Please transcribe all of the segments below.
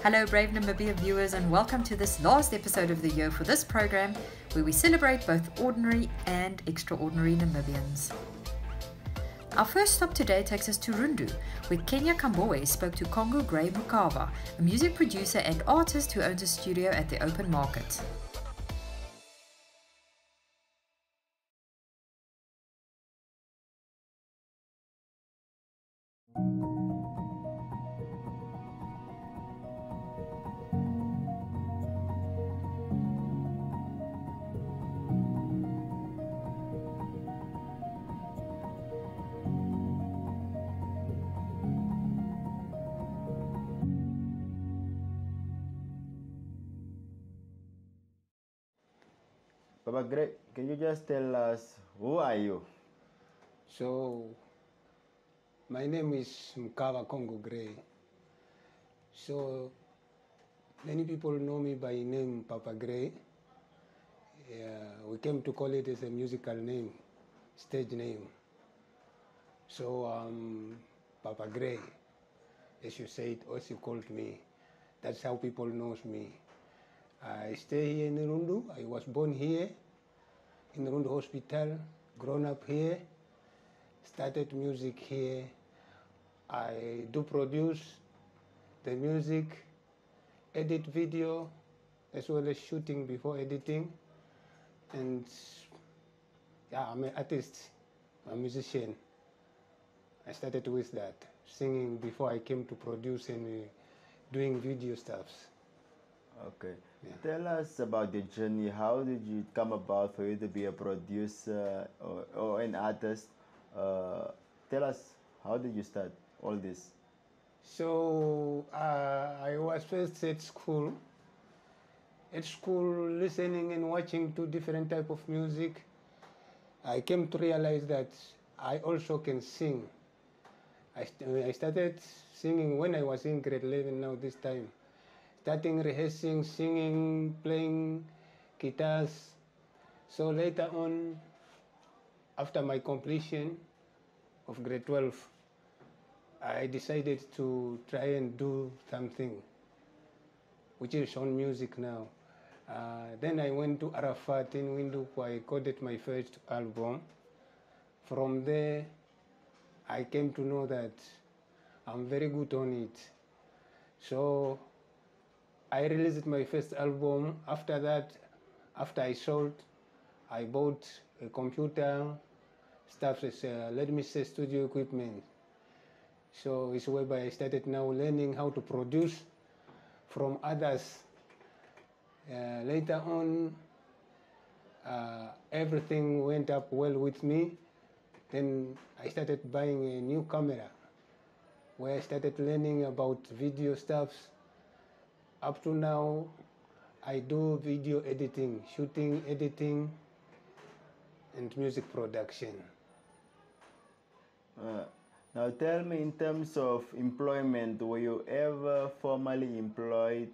Hello Brave Namibia viewers, and welcome to this last episode of the year for this program where we celebrate both ordinary and extraordinary Namibians. Our first stop today takes us to Rundu, where Kenya Kambowe spoke to Kongo Mukava, a music producer and artist who owns a studio at the open market. Papa Greg, can you just tell us who are you? So, my name is Mukava Kongo Gray. So, many people know me by name Papa Gray. We came to call it as a musical name, stage name. So, Papa Gray, as you said, as you called me. That's how people knows me. I stay here in Rundu. I was born here in the Rundu Hospital, grown up here, started music here. I do produce the music, edit video, as well as shooting before editing. And yeah, I'm an artist, I'm a musician. I started with that, singing before I came to produce and doing video stuffs. Okay. Yeah. Tell us about the journey. How did it come about for you to be a producer or an artist? Tell us, how did you start all this? So I was first at school. At school, listening and watching to different type of music, I came to realize that I also can sing. I started singing when I was in grade 11 now this time. Starting rehearsing, singing, playing guitars. So later on, after my completion of grade 12, I decided to try and do something, which is on music now. Then I went to Arafat in Windu, where I recorded my first album. From there, I came to know that I'm very good on it. So I released my first album. After that, after I sold, I bought a computer, stuff, let me say studio equipment. So it's whereby I started now learning how to produce from others. Later on, everything went up well with me. Then I started buying a new camera, where I started learning about video stuffs. Up to now, I do video editing, shooting, editing, and music production. Now tell me, in terms of employment, were you ever formally employed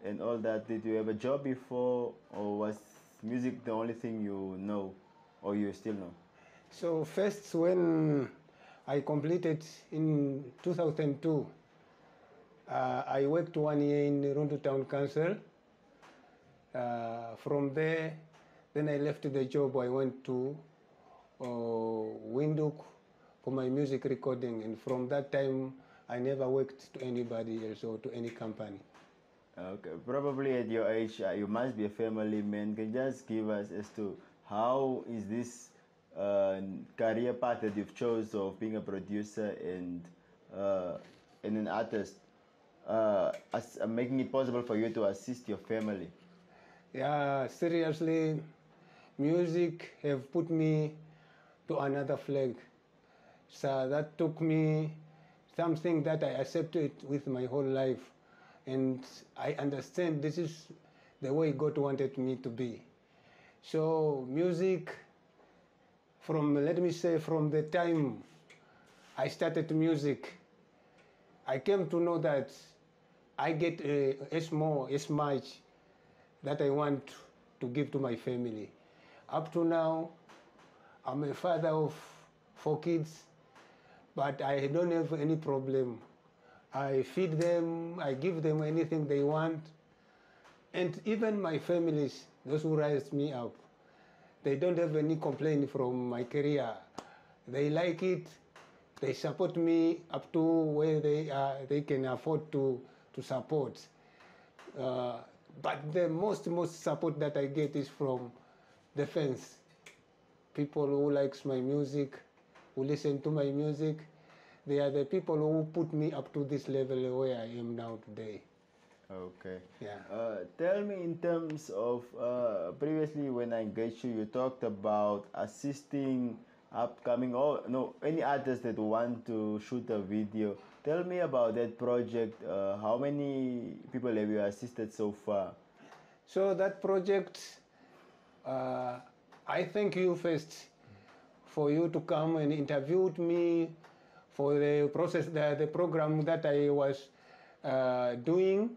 and all that? Did you have a job before, or was music the only thing you know, or you still know? So first, when I completed in 2002, I worked 1 year in Rundu Town Council. From there, then I left the job. I went to Windhoek for my music recording, and from that time, I never worked to anybody else or to any company. Okay, probably at your age, you must be a family man. Can you just give us as to how is this career path that you've chose of being a producer and an artist, making it possible for you to assist your family? Yeah, seriously, music have put me to another flag. So that took me something that I accepted with my whole life. And I understand this is the way God wanted me to be. So music, let me say, from the time I started music, I came to know that I get as much that I want to give to my family. Up to now, I'm a father of 4 kids, but I don't have any problem. I feed them, I give them anything they want, and even my families, those who raised me up, they don't have any complaint from my career. They like it. They support me up to where they can afford to support. But the most support that I get is from the fans. People who likes my music, who listen to my music. They are the people who put me up to this level where I am now today. Okay. Yeah. Tell me, in terms of previously when I engaged you, you talked about assisting upcoming or no any artists that want to shoot a video. Tell me about that project. How many people have you assisted so far? So that project, I thank you first for you to come and interview me for the process, the program that I was doing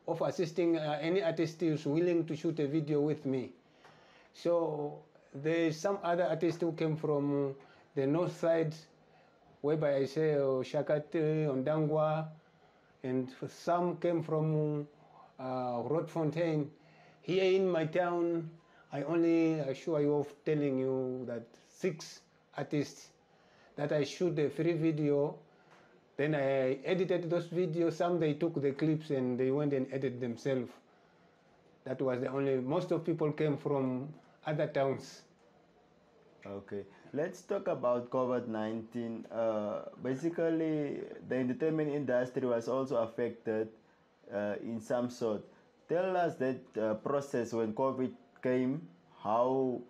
of assisting any artist who is willing to shoot a video with me. So there's some other artists who came from the north side, whereby I say Shakati, Ondangwa, and some came from Roodfontein. Here in my town, I only assure you of telling you that 6 artists that I shoot a free video. Then I edited those videos. Some they took the clips and they went and edited themselves. That was the only. Most of people came from other towns. Okay, let's talk about COVID-19. Basically, the entertainment industry was also affected in some sort. Tell us that process when COVID came, how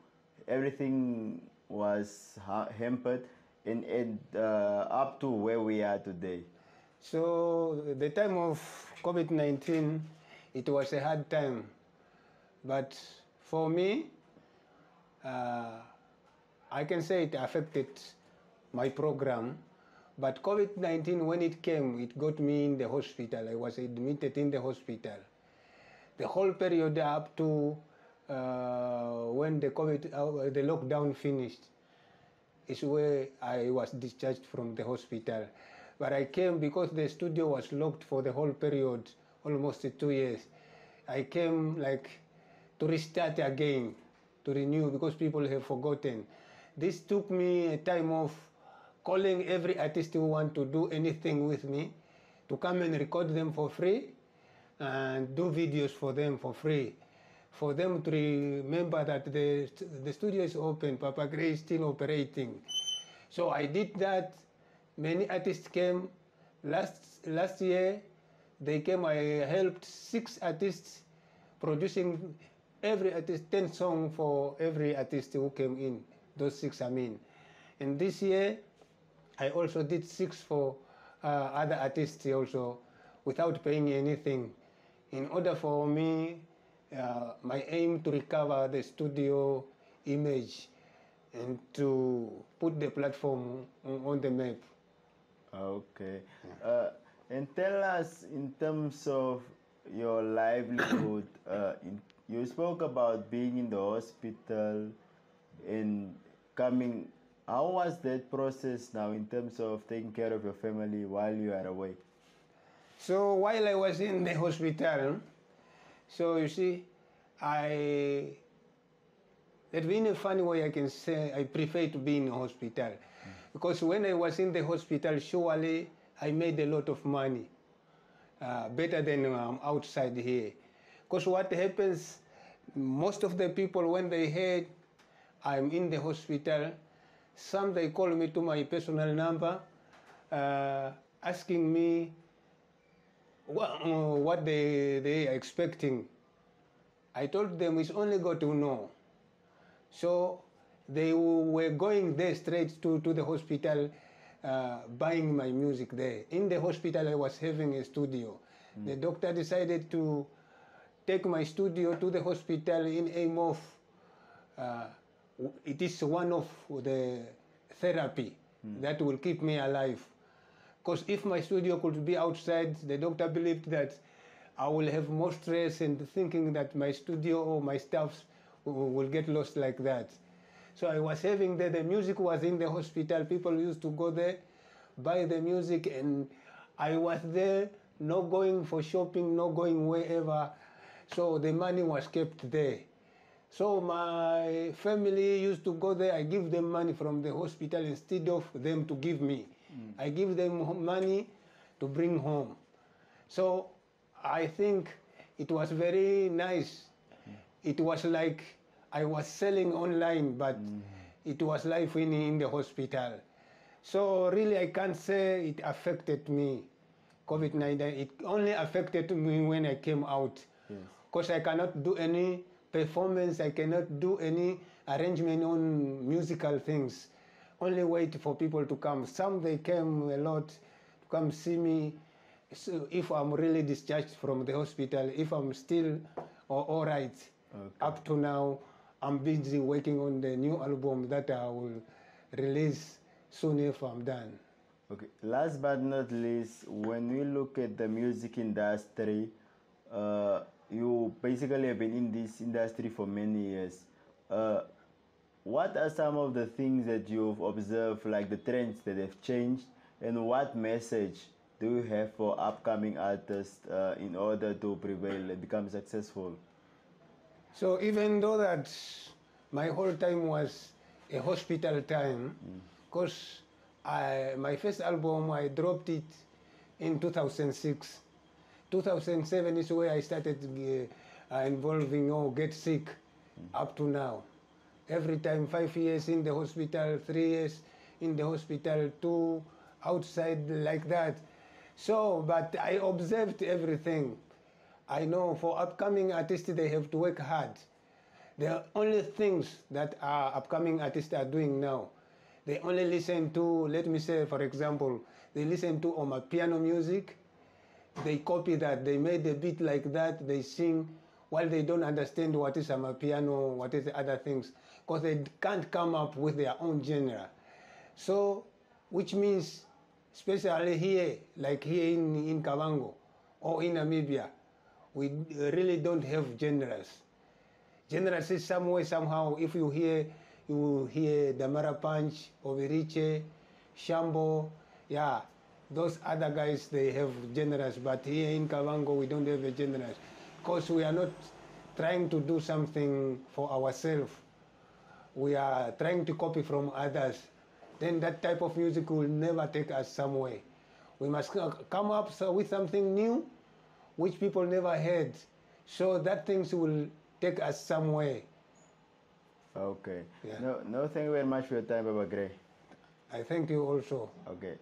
everything was hampered, and up to where we are today. So the time of COVID-19, it was a hard time. But for me, I can say it affected my program. But COVID-19, when it came, it got me in the hospital. I was admitted in the hospital. The whole period up to when the the lockdown finished is where I was discharged from the hospital. But I came because the studio was locked for the whole period, almost 2 years. I came like to restart again, to renew, because people have forgotten. This took me a time of calling every artist who want to do anything with me to come and record them for free and do videos for them for free. For them to remember that the studio is open, Papa Gray is still operating. So I did that. Many artists came. Last year, they came. I helped 6 artists producing every artist 10 songs for every artist who came in. Those 6, I mean. And this year, I also did 6 for other artists also, without paying anything. In order for me, my aim to recover the studio image and to put the platform on the map. Okay. And tell us, in terms of your livelihood, you spoke about being in the hospital and coming. How was that process now in terms of taking care of your family while you are away? So while I was in the hospital, so you see, that in a funny way I can say I prefer to be in a hospital. Because when I was in the hospital, surely I made a lot of money, better than outside here. Because what happens, most of the people, when they heard I'm in the hospital, some they call me to my personal number, asking me what they are expecting. I told them it's only God to know. So they were going there straight to the hospital, buying my music there. In the hospital, I was having a studio. The doctor decided to take my studio to the hospital in aim of, it is one of the therapy that will keep me alive. Because if my studio could be outside, the doctor believed that I will have more stress and thinking that my studio or my staffs will get lost like that. So I was having the music was in the hospital. People used to go there, buy the music, and I was there, not going for shopping, not going wherever. So the money was kept there. So my family used to go there. I give them money from the hospital instead of them to give me. I give them money to bring home. So I think it was very nice. It was like I was selling online, but it was life in the hospital. So really I can't say it affected me, COVID-19. It only affected me when I came out. Because I cannot do any performance, I cannot do any arrangement on musical things. Only wait for people to come. Some they came a lot to come see me. So if I'm really discharged from the hospital, if I'm still all right, up to now, I'm busy working on the new album that I will release soon if I'm done. Okay. Last but not least, when we look at the music industry, you basically have been in this industry for many years. What are some of the things that you've observed, like the trends that have changed, and what message do you have for upcoming artists in order to prevail and become successful? So even though that my whole time was a hospital time, because my first album, I dropped it in 2006. 2007 is where I started involving get sick up to now. Every time 5 years in the hospital, 3 years in the hospital, 2 outside like that. So, but I observed everything. I know for upcoming artists, they have to work hard. The only things that our upcoming artists are doing now, they only listen to, let me say, for example, they listen to piano music. They copy that, they made a beat like that, they sing, while they don't understand what is piano, what is the other things, because they can't come up with their own genre. So, which means, especially here, like here in Kavango, or in Namibia, we really don't have genres. Genres is some way, somehow, if you will hear Damara Punch, Overiche, Shambo, yeah. Those other guys, they have genres, but here in Kavango, we don't have a genres. Because we are not trying to do something for ourselves. We are trying to copy from others. Then that type of music will never take us somewhere. We must come up with something new, which people never heard. So that things will take us somewhere. Okay. Yeah. No, thank you very much for your time, Baba Gray. I thank you also. Okay.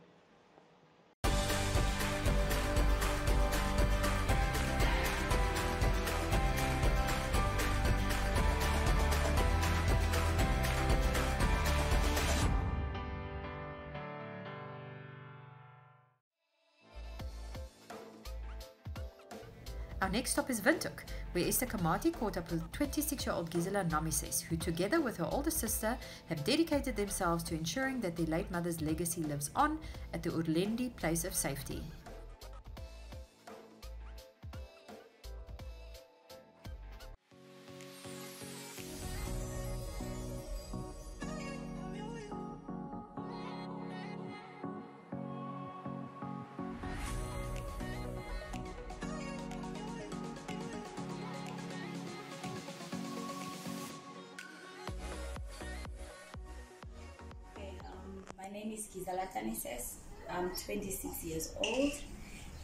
Our next stop is Windhoek, where Ester Kamati caught up with 26-year-old Gisella Namises, who together with her older sister have dedicated themselves to ensuring that their late mother's legacy lives on at the Orlindi Place of Safety. My name is Gisella Namises. I'm 26 years old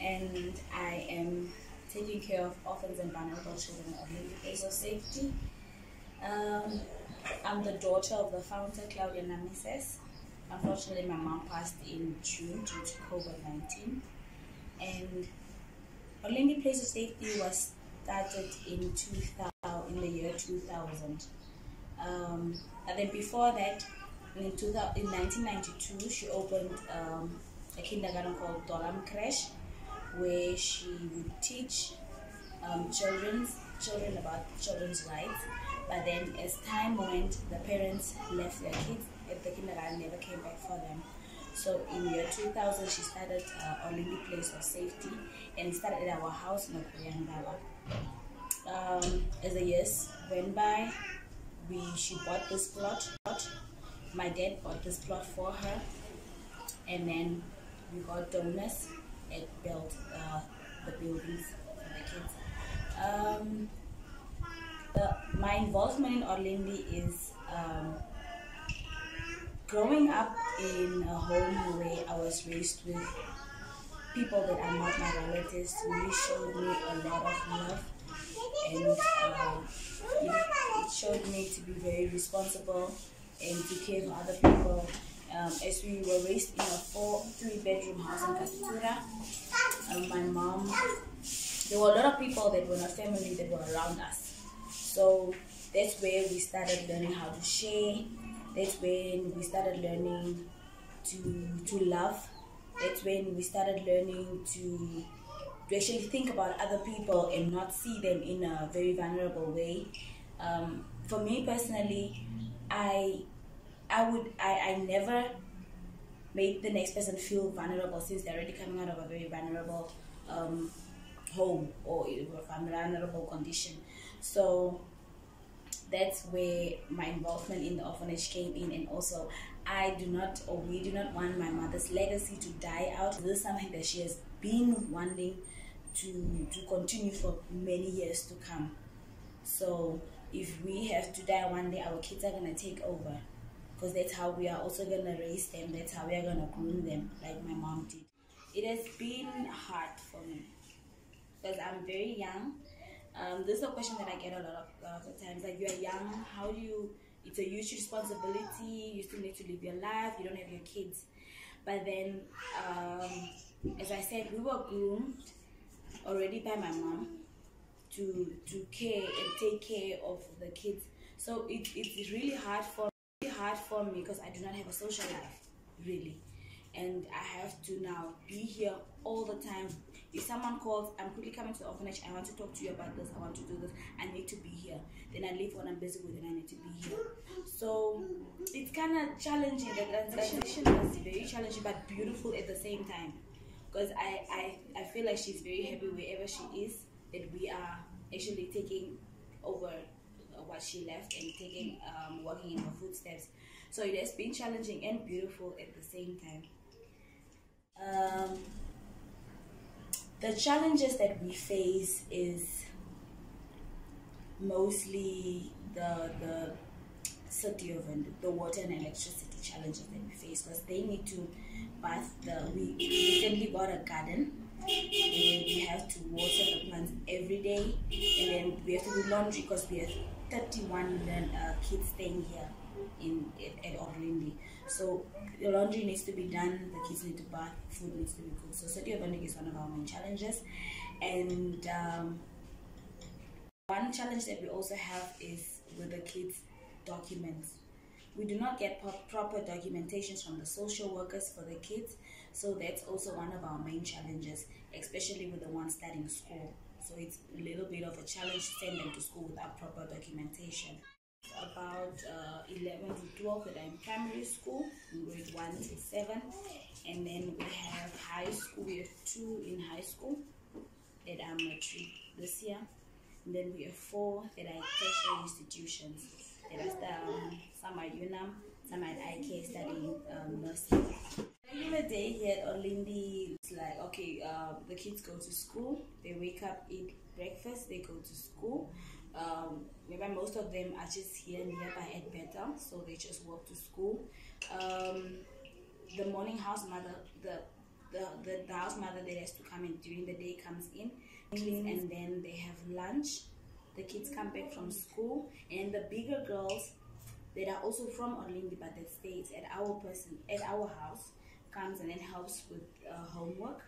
and I am taking care of orphans and vulnerable children at Orlindi Place of Safety. I'm the daughter of the founder, Claudia Namises. Unfortunately, my mom passed in June due to COVID-19. And Orlindi Place of Safety was started in the year 2000. And then before that, in 1992, she opened a kindergarten called Dolam Crash, where she would teach children about children's rights. But then as time went, the parents left their kids at the kindergarten, never came back for them. So in year 2000, she started Orlindi Place of Safety, and it started at our house in Okuyangaba. As the years went by, she bought this plot. My dad bought this plot for her, and then we got donors and built the buildings for the kids. My involvement in Orlindi is growing up in a home where I was raised with people that are not my relatives really showed me a lot of love, and it showed me to be very responsible and to care for other people. As we were raised in a 3-bedroom house in Kasitura, my mom, there were a lot of people that were not family that were around us. So that's where we started learning how to share. That's when we started learning to love. That's when we started learning to actually think about other people and not see them in a very vulnerable way. For me personally, I never made the next person feel vulnerable since they're already coming out of a very vulnerable home or a vulnerable condition. So that's where my involvement in the orphanage came in, and also we do not want my mother's legacy to die out. This is something that she has been wanting to continue for many years to come. So if we have to die one day, our kids are going to take over, because that's how we are also going to raise them. That's how we are going to groom them, like my mom did. It has been hard for me because I'm very young. This is a question that I get a lot of the times. Like, you're young, how do you, it's a huge responsibility, you still need to live your life, you don't have your kids. But then, as I said, we were groomed already by my mom to care and take care of the kids. So it's really hard for me because I do not have a social life, really. And I have to now be here all the time. If someone calls, I'm quickly coming to the orphanage, I want to talk to you about this, I want to do this, I need to be here. Then I leave what I'm busy with and I need to be here. So it's kind of challenging. The transition is very challenging but beautiful at the same time. Because I feel like she's very happy wherever she is, that we are actually taking over what she left and taking walking in her footsteps. So it has been challenging and beautiful at the same time. The challenges that we face is mostly the city of Rundu, the water and electricity challenges that we face, because they need to bath we recently got a garden where we have to water the plants every day, and then we have to do laundry because we have 31 kids staying here at Orlindi. So the laundry needs to be done, the kids need to bath, food needs to be cooked. So city of Rundu is one of our main challenges. And one challenge that we also have is with the kids' documents. We do not get proper documentations from the social workers for the kids, so that's also one of our main challenges, especially with the ones starting school. So it's a little bit of a challenge to send them to school without proper documentation. About 11 to 12 that are in primary school, in grade 1 to 7, and then we have high school. We have 2 in high school that are matric this year, and then we have 4 that are tertiary institutions. That are some are UNAM, some are at IK studying nursing. Regular day here at Orlindi, it's like, okay, the kids go to school, they wake up, eat breakfast, they go to school. Maybe most of them are just here nearby at Bethel, so they just walk to school. The morning house mother, the house mother that has to come in during the day comes in, and then they have lunch. The kids come back from school, and the bigger girls that are also from Orlindi but that stays at our house comes and then helps with homework.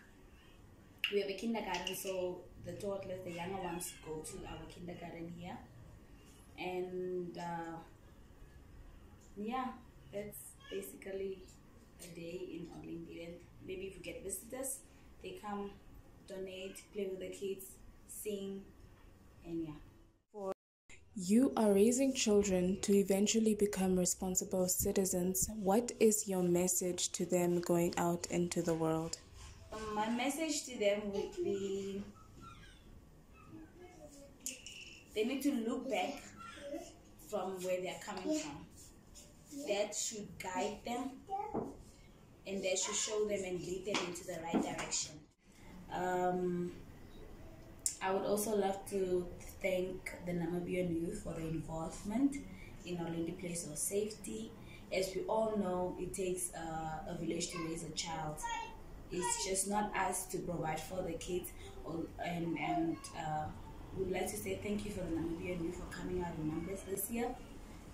We have a kindergarten, so the toddlers, the younger ones, go to our kindergarten here. And yeah, that's basically a day in Orlindi. And maybe if we get visitors, they come, donate, play with the kids, sing, and yeah. You are raising children to eventually become responsible citizens. What is your message to them going out into the world? My message to them would be, they need to look back from where they're coming from. That should guide them, and that should show them and lead them into the right direction. I would also love to thank the Namibian youth for their involvement in Orlindi Place of Safety. As we all know, it takes a village to raise a child. It's just not us to provide for the kids, and we'd like to say thank you for the Namibian youth for coming out in numbers this year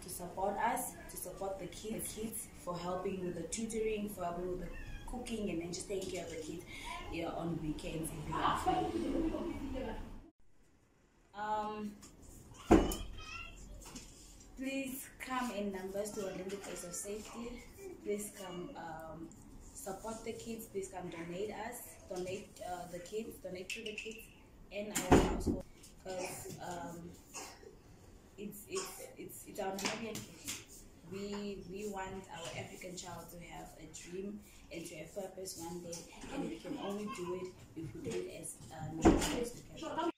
to support us, to support the kids, for helping with the tutoring, for helping with the cooking, and then just taking care of the kids on weekends if they are free. Please come in numbers to Orlindi Place of Safety. Please come support the kids. Please come donate the kids, donate to the kids and our household, because it's our Namibian kids. We want our African child to have a dream and to have purpose one day, and we can only do it if we do it as Namibians together.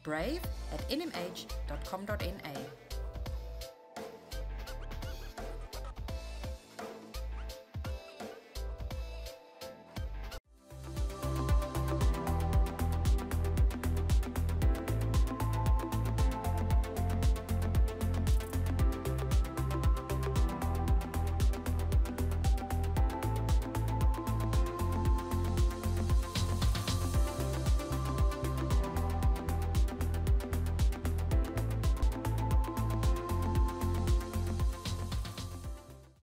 brave@nmh.com.na.